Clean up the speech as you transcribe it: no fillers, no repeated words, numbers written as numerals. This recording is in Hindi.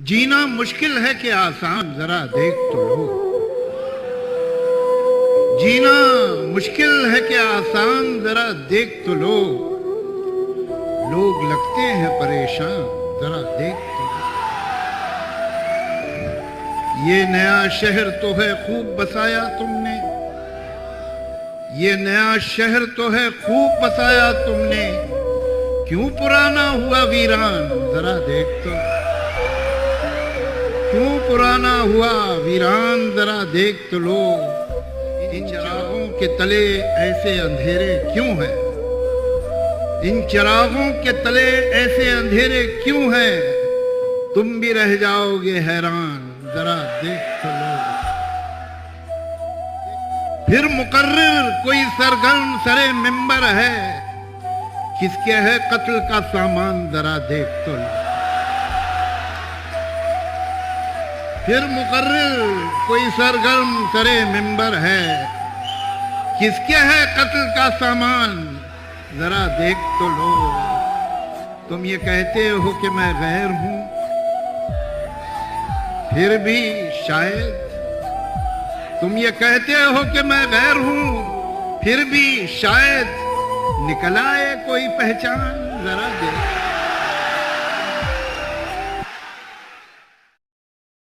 जीना मुश्किल है कि आसान, जरा देख तो लो। जीना मुश्किल है कि आसान, जरा देख तो लो। लोग लगते हैं परेशान, जरा देख तो लो। ये नया शहर तो है खूब बसाया तुमने, ये नया शहर तो है खूब बसाया तुमने। क्यों पुराना हुआ वीरान, जरा देख तो। क्यों पुराना हुआ वीरान, जरा देख तो लो। इन चिरागों के तले ऐसे अंधेरे क्यों हैं? इन चिरागों के तले ऐसे अंधेरे क्यों हैं? तुम भी रह जाओगे हैरान, जरा देख तो लो। फिर मुकर्रिर कोई सरगर्म सरे मिंबर है, किसके है कत्ल का सामान, जरा देख तो लो। फिर मुकर्रिर कोई सरगर्म सरे मिंबर है, किसके है कत्ल का सामान, जरा देख तो लो। तुम ये कहते हो कि मैं गैर हूं, फिर भी शायद। तुम ये कहते हो कि मैं गैर हूं, फिर भी शायद निकल आए कोई पहचान, जरा देख।